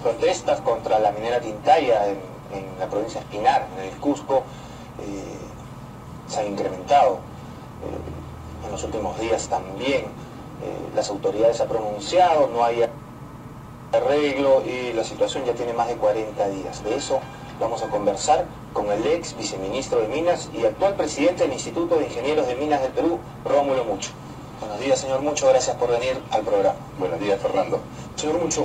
protestas contra la minera Tintaya en la provincia de Espinar, en el Cusco, se han incrementado. En los últimos días también las autoridades han pronunciado, no hay arreglo y la situación ya tiene más de 40 días. De eso vamos a conversar con el ex viceministro de Minas y actual presidente del Instituto de Ingenieros de Minas del Perú, Rómulo Mucho. Buenos días, señor Mucho, gracias por venir al programa. Buenos días, Fernando. Señor Mucho,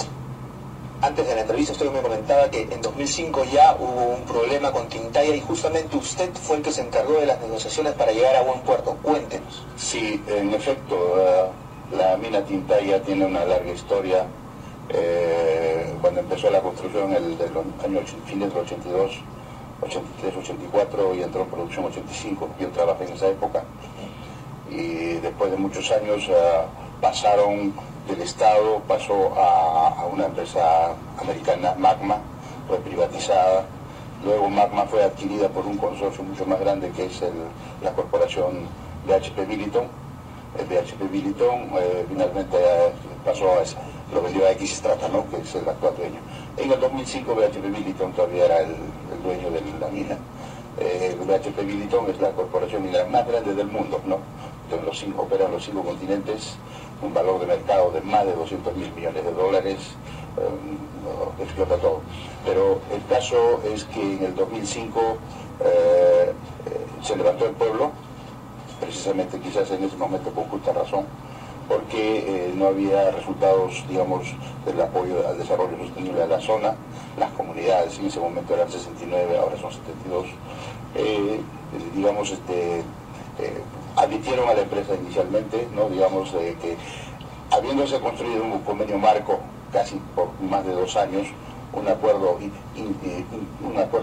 antes de la entrevista usted me comentaba que en 2005 ya hubo un problema con Tintaya y justamente usted fue el que se encargó de las negociaciones para llegar a buen puerto. Cuéntenos. Sí, en efecto, la mina Tintaya tiene una larga historia. Cuando empezó la construcción en los años fines del 82, 83, 84 y entró en producción 85, yo trabajé en esa época. Y después de muchos años pasaron del Estado, pasó a una empresa americana, Magma, fue privatizada. Luego Magma fue adquirida por un consorcio mucho más grande que es la corporación BHP Billiton. El BHP Billiton finalmente pasó lo vendió a X-Strata, ¿no?, que es el actual dueño. En el 2005 BHP Billiton todavía era el dueño de la mina. BHP Billiton es la corporación minera más grande del mundo, ¿no? Opera en los 5 continentes, un valor de mercado de más de 200.000 millones de dólares, explota todo. Pero el caso es que en el 2005 se levantó el pueblo, precisamente quizás en ese momento con justa razón, porque no había resultados, digamos, del apoyo al desarrollo sostenible de la zona. Las comunidades en ese momento eran 69, ahora son 72, digamos, admitieron a la empresa inicialmente, ¿no?, digamos, que habiéndose construido un convenio marco casi por más de 2 años, un acuerdo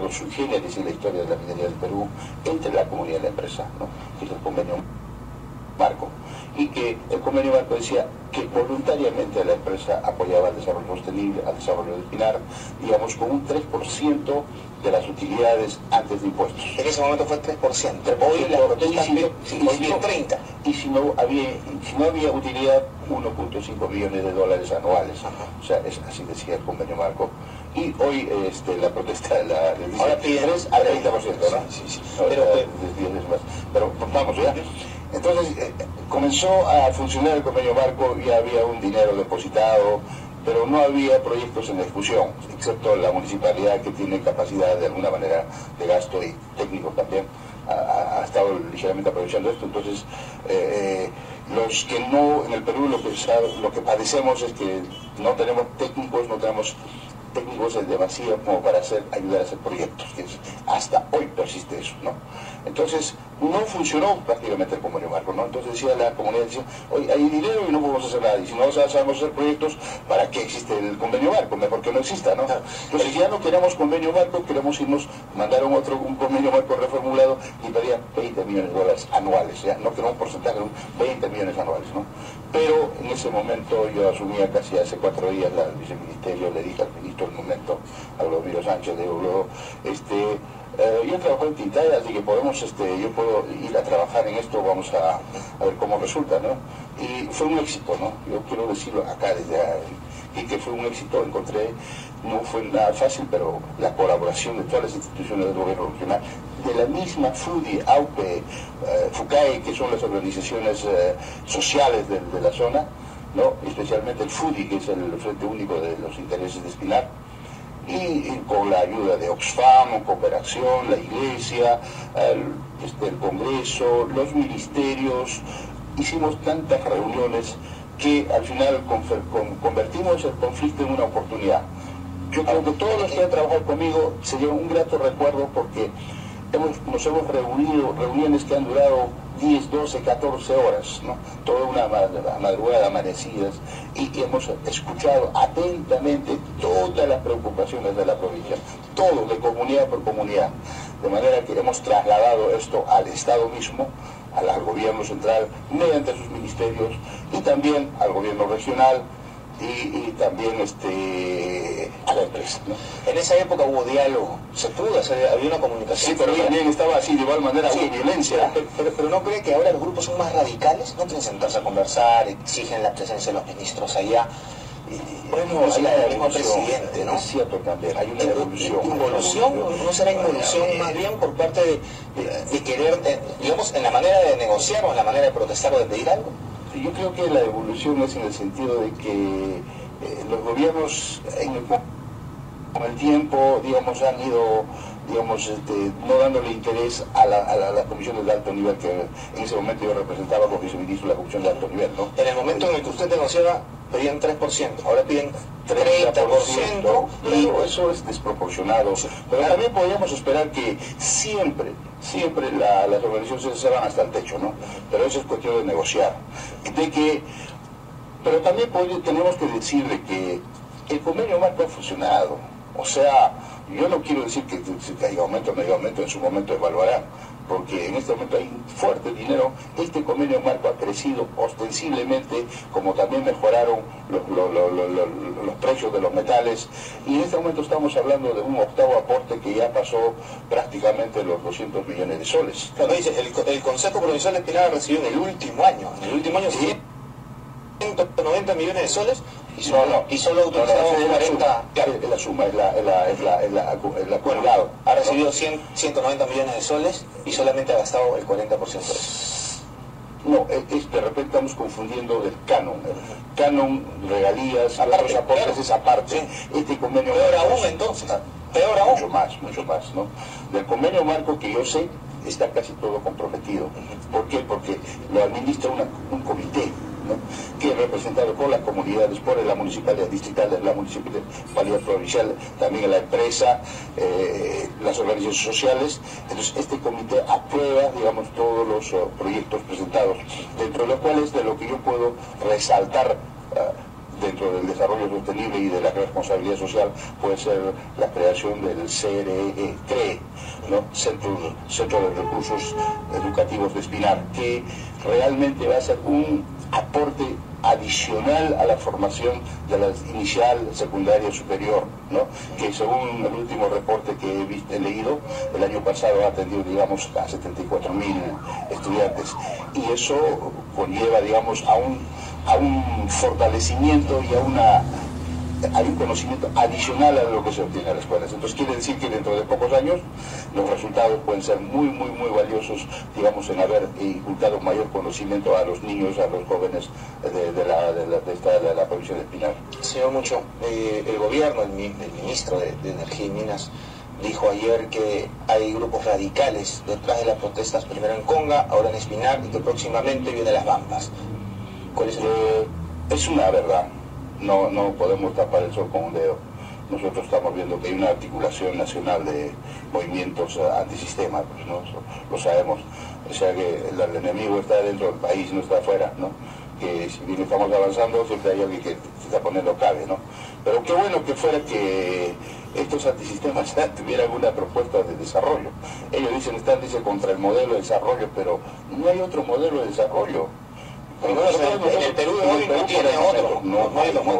sui generis en la historia de la minería del Perú entre la comunidad y la empresa, ¿no?, que es el convenio marco, y que el convenio marco decía que voluntariamente la empresa apoyaba el desarrollo sostenible, al desarrollo del Pinar, digamos, con un 3% de las utilidades antes de impuestos. En ese momento fue 3%. Hoy las protestas piden 30%. Y si no había utilidad, 1.5 millones de dólares anuales. O sea, así decía el convenio marco. Y hoy la protesta le dice ahora piden 3 a 30%, ¿no? Sí. Pero vamos, ya. Entonces comenzó a funcionar el convenio marco y había un dinero depositado, pero no había proyectos en ejecución, excepto la municipalidad, que tiene capacidad de alguna manera de gasto, y técnicos también ha estado ligeramente aprovechando esto. Entonces los que no, en el Perú lo que padecemos es que no tenemos técnicos en demasía como para ayudar a hacer proyectos, que hasta hoy persiste eso, ¿no? Entonces no funcionó prácticamente el convenio marco, ¿no? Entonces decía la comunidad, oye, hay dinero y no podemos hacer nada, y si no sabemos hacer proyectos, ¿para qué existe el convenio marco? Mejor que no exista, ¿no? Entonces ya no queremos convenio marco, queremos mandaron un convenio marco reformulado y pedían 20 millones de dólares anuales, ya no queremos un porcentaje, 20 millones anuales, ¿no? Pero en ese momento yo asumía casi hace 4 días el viceministerio, le dije al ministro del momento, a Glomiro Sánchez, le digo, yo trabajo en Tintaya, así que yo puedo ir a trabajar en esto, vamos a ver cómo resulta, ¿no? Y fue un éxito, ¿no? Yo quiero decirlo acá que fue un éxito. No fue nada fácil, pero la colaboración de todas las instituciones del gobierno regional, de la misma FUDI, AUPE, FUCAE, que son las organizaciones sociales de la zona, ¿no?, especialmente el FUDI, que es el Frente Único de los Intereses de Espinar, y con la ayuda de Oxfam, Cooperación, la Iglesia, el Congreso, los ministerios. Hicimos tantas reuniones que al final convertimos el conflicto en una oportunidad. Yo creo que todos los que han trabajado conmigo se llevan un grato recuerdo, porque nos hemos reunido, reuniones que han durado 10, 12, 14 horas, ¿no?, toda una madrugada, amanecidas, y hemos escuchado atentamente todas las preocupaciones de la provincia, todo, de comunidad por comunidad, de manera que hemos trasladado esto al Estado mismo, al gobierno central, mediante sus ministerios, y también al gobierno regional, y también a la empresa, ¿no? En esa época hubo diálogo, se pudo hacer, había una comunicación. Sí, pero también estaba así, de igual manera, hubo violencia. Pero ¿no cree que ahora los grupos son más radicales? ¿No quieren sentarse a conversar, exigen la presencia de los ministros allá? Bueno, hay el mismo presidente, ¿no? Es cierto también, hay una evolución. ¿Involución? ¿No será involución más bien por parte de querer, digamos, en la manera de negociar o en la manera de protestar o de pedir algo? Yo creo que la evolución es en el sentido de que los gobiernos con el tiempo, digamos, han ido, digamos, no dándole interés a las comisiones de alto nivel, que en ese momento yo representaba como viceministro de la comisión de alto nivel, ¿no? En el momento en el que usted negociaba, pedían 3%, ahora piden 30%, y eso es desproporcionado. Pero también podríamos esperar que siempre las organizaciones se van hasta el techo, ¿no? Pero eso es cuestión de negociar. Pero también tenemos que decirle que el convenio marco ha funcionado. O sea, yo no quiero decir que haya aumento o no haya aumento, en su momento evaluarán, porque en este momento hay fuerte dinero. Este convenio marco ha crecido ostensiblemente, como también mejoraron los precios de los metales, y en este momento estamos hablando de un octavo aporte que ya pasó prácticamente los 200 millones de soles. Cuando dice, el Consejo Provincial de Espinar recibió en el último año, ¿Sí? 190 millones de soles y solo No, utilizado 40. es la suma, el acumulado. Ha recibido 190 millones de soles y solamente ha gastado el 40% de eso. No, de repente estamos confundiendo el canon. Canon, regalías, Aparte, otros aportes, claro. esa parte. Sí. Este convenio Peor marco, aún, entonces. Peor aún. mucho más, ¿no? Del convenio marco que yo sé, está casi todo comprometido. ¿Por qué? Porque lo administra un comité, ¿no? Que es representado por las comunidades, por la municipalidad distrital, la municipalidad provincial, también la empresa, las organizaciones sociales. Entonces este comité aprueba, digamos, todos los proyectos presentados, dentro de los cuales, de lo que yo puedo resaltar dentro del desarrollo sostenible y de la responsabilidad social, puede ser la creación del CRE, ¿no? Centro de Recursos Educativos de Espinar, que realmente va a ser un aporte adicional a la formación de la inicial, secundaria y superior, ¿no? Que según el último reporte que he leído, el año pasado ha atendido, digamos, a 74.000 estudiantes, y eso conlleva, digamos, a un fortalecimiento y a un conocimiento adicional a lo que se obtiene en las escuelas. Entonces quiere decir que dentro de pocos años los resultados pueden ser muy valiosos, digamos, en haber inculcado mayor conocimiento a los niños, a los jóvenes de la provincia de Espinar. Señor Mucho, el gobierno, el ministro de Energía y Minas, dijo ayer que hay grupos radicales detrás de las protestas, primero en Conga, ahora en Espinar, y que próximamente vienen las Bambas. ¿Cuál es el...? Es una verdad. No podemos tapar el sol con un dedo. Nosotros estamos viendo que hay una articulación nacional de movimientos antisistema, pues, ¿no? Lo sabemos. O sea que el enemigo está dentro del país, no está afuera, ¿no? Que si bien estamos avanzando, siempre hay alguien que se está poniendo cabe, ¿no? Pero qué bueno que fuera que estos antisistemas tuvieran una propuesta de desarrollo. Ellos están contra el modelo de desarrollo, pero no hay otro modelo de desarrollo. En el Perú de hoy no tiene otro, no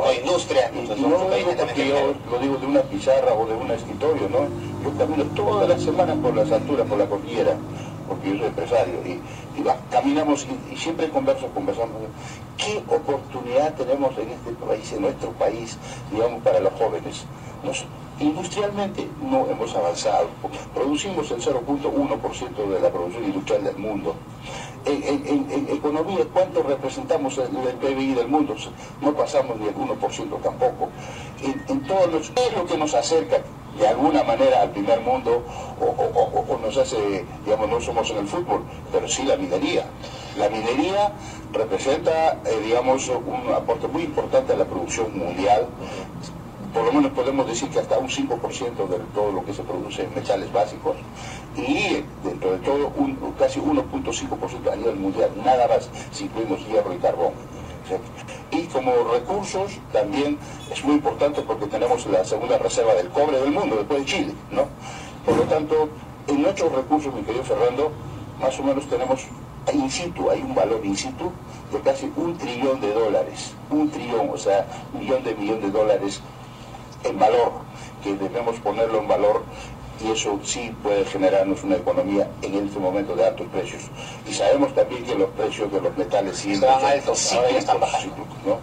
hay industria. Y no lo digo porque yo lo digo de una pizarra o de un escritorio, ¿no? Yo camino todas las semanas por las alturas, por la cordillera, porque yo soy empresario, y caminamos y siempre conversamos. ¿Qué oportunidad tenemos en este país, en nuestro país, digamos, para los jóvenes? Industrialmente no hemos avanzado. Producimos el 0.1% de la producción industrial del mundo. En economía, ¿cuánto representamos del PBI del mundo? No pasamos ni el 1% tampoco. En todo ¿qué es lo que nos acerca de alguna manera al primer mundo o nos hace, digamos, no somos en el fútbol, pero sí la minería? La minería representa, digamos, un aporte muy importante a la producción mundial. Por lo menos podemos decir que hasta un 5% de todo lo que se produce en metales básicos, y dentro de todo casi 1.5% a nivel mundial, nada más si incluimos hierro y carbón. Y como recursos también es muy importante porque tenemos la segunda reserva del cobre del mundo, después de Chile, ¿no? Por lo tanto, en nuestros recursos, mi querido Fernando, más o menos tenemos in situ, hay un valor in situ de casi $1 trillón. $1 trillón, o sea, $1 millón de dólares en valor, que debemos ponerlo en valor y eso sí puede generarnos una economía en este momento de altos precios. Y sabemos también que los precios de los metales siempre están altos, ahora ya están bajando, ¿no?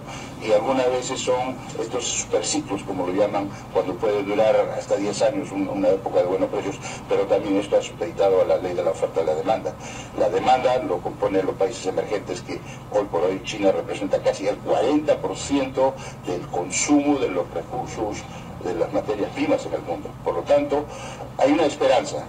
Y algunas veces son estos superciclos, como lo llaman, cuando puede durar hasta 10 años una época de buenos precios, pero también esto ha supeditado a la ley de la oferta y la demanda. La demanda lo componen los países emergentes, que hoy por hoy China representa casi el 40% del consumo de los recursos, de las materias primas en el mundo. Por lo tanto, hay una esperanza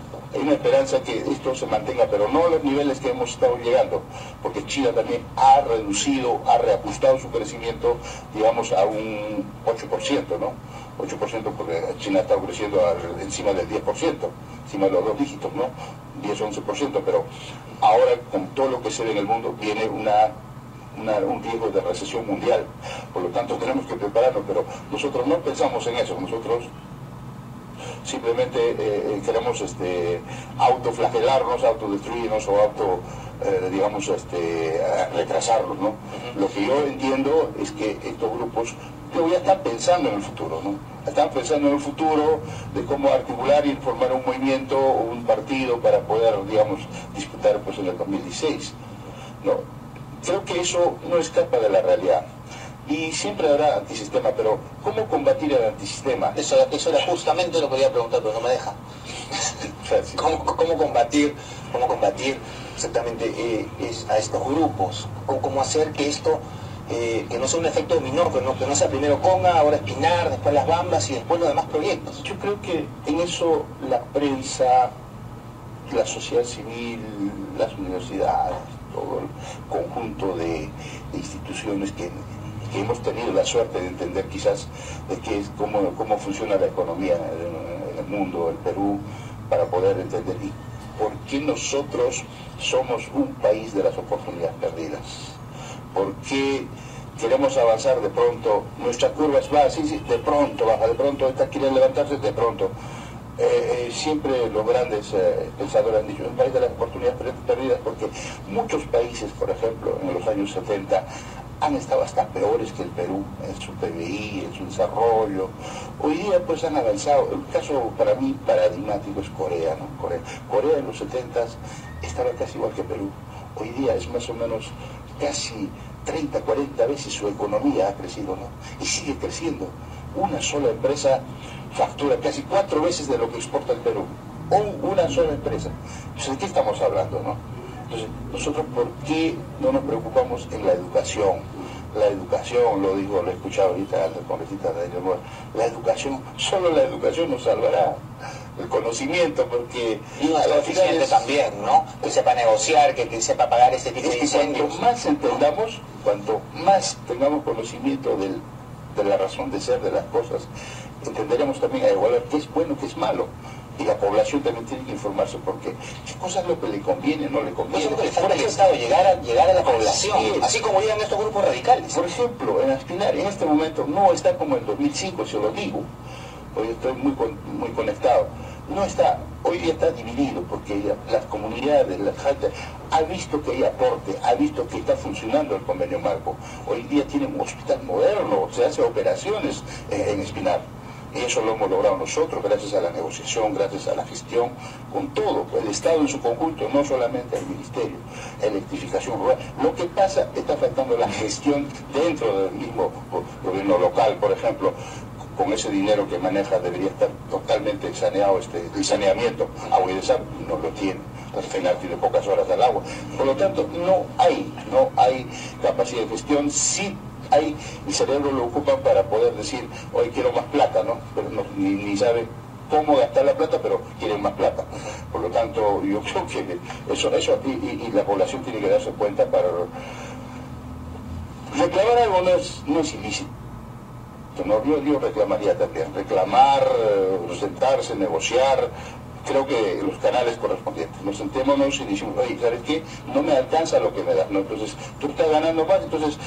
que esto se mantenga, pero no a los niveles que hemos estado llegando, porque China también ha reducido, ha reajustado su crecimiento, digamos, a un 8%, ¿no? 8% porque China está creciendo encima del 10%, encima de los dos dígitos, ¿no? 10-11%, pero ahora con todo lo que se ve en el mundo viene un riesgo de recesión mundial. Por lo tanto tenemos que prepararnos, pero nosotros no pensamos en eso. Nosotros simplemente queremos autoflagelarnos, autodestruirnos o retrasarnos, ¿no? Lo que yo entiendo es que estos grupos ya están pensando en el futuro, ¿no? Están pensando en el futuro de cómo articular y formar un movimiento o un partido para poder, digamos, disputar pues en el 2016, ¿no? Creo que eso no escapa de la realidad. Y siempre habrá antisistema, pero ¿cómo combatir el antisistema? Eso era justamente lo que quería preguntar, pero no me deja. ¿Cómo combatir exactamente a estos grupos? ¿Cómo hacer que esto, que no sea un efecto dominó, que no sea primero Conga, ahora Espinar, después las Bambas y después los demás proyectos? Yo creo que en eso la prensa, la sociedad civil, las universidades, todo el conjunto de instituciones que hemos tenido la suerte de entender quizás de cómo funciona la economía en el mundo, el Perú, para poder entender y por qué nosotros somos un país de las oportunidades perdidas, por qué queremos avanzar de pronto, nuestra curva va así, de pronto baja, de pronto quieren levantarse, de pronto. Siempre los grandes pensadores han dicho un país de las oportunidades perdidas, porque muchos países, por ejemplo, en los años 70 han estado hasta peores que el Perú en su PBI, en su desarrollo. Hoy día pues han avanzado. El caso para mí paradigmático es Corea, ¿no? Corea en los 70 estaba casi igual que Perú. Hoy día es más o menos casi 30, 40 veces su economía ha crecido, ¿no? Y sigue creciendo. Una sola empresa factura casi 4 veces de lo que exporta el Perú. Una sola empresa. Entonces, ¿de qué estamos hablando, no? Entonces, nosotros, ¿por qué no nos preocupamos en la educación? La educación, lo he escuchado ahorita al congresista de Daniel Moore, la educación, solo la educación nos salvará. El conocimiento, porque... Y una eficiente también, ¿no? Que sepa negociar, que sepa pagar este tipo de incendios. Cuanto más entendamos, cuanto más tengamos conocimiento de la razón de ser de las cosas, entenderemos también a igualar qué es bueno, qué es malo. Y la población también tiene que informarse porque qué cosa es lo que le conviene, no le conviene. Eso es lo que le falta al Estado, llegar a la población, así como llegan estos grupos radicales. Por ejemplo, en Espinar, en este momento, no está como en 2005, se lo digo, hoy estoy muy conectado, no está, hoy día está dividido porque las comunidades, la gente ha visto que hay aporte, ha visto que está funcionando el convenio marco. Hoy día tienen un hospital moderno, se hace operaciones en Espinar. Y eso lo hemos logrado nosotros, gracias a la negociación, gracias a la gestión, con todo, el Estado en su conjunto, no solamente el Ministerio, electrificación rural. Lo que pasa, está faltando la gestión dentro del mismo gobierno local, por ejemplo, con ese dinero que maneja debería estar totalmente saneado, el saneamiento, agua y desagüe, no lo tiene. Fenar tiene pocas horas al agua. Por lo tanto, no hay capacidad de gestión. Sí hay, el cerebro lo ocupan para poder decir, hoy quiero más plata, ¿no? Pero ni sabe cómo gastar la plata, pero quieren más plata. Por lo tanto, yo creo que eso y la población tiene que darse cuenta para... Reclamar algo no es ilícito. No, yo reclamaría también. Reclamar, sentarse, negociar. Creo que los canales correspondientes. Nos sentémonos y decimos, oye, ¿sabes qué? No me alcanza lo que me das, ¿no? Entonces, tú estás ganando más, entonces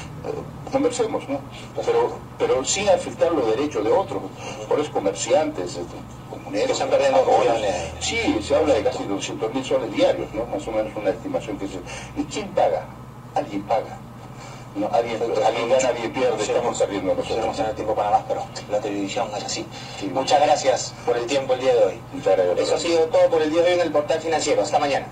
conversemos, ¿no? Pero sin afectar los derechos de otros. Por eso comerciantes, comuneros. Que están perdiendo millones. Sí, se habla de casi 200.000 soles diarios, ¿no? Más o menos una estimación que se... ¿Y quién paga? Alguien paga. No, alguien gana, nadie pierde, estamos perdiendo nosotros. No tener tiempo para más, pero la televisión es así. Sí. Muchas gracias por el tiempo el día de hoy. Muchas gracias. Eso ha sido todo por el día de hoy en el Portal Financiero. Hasta mañana.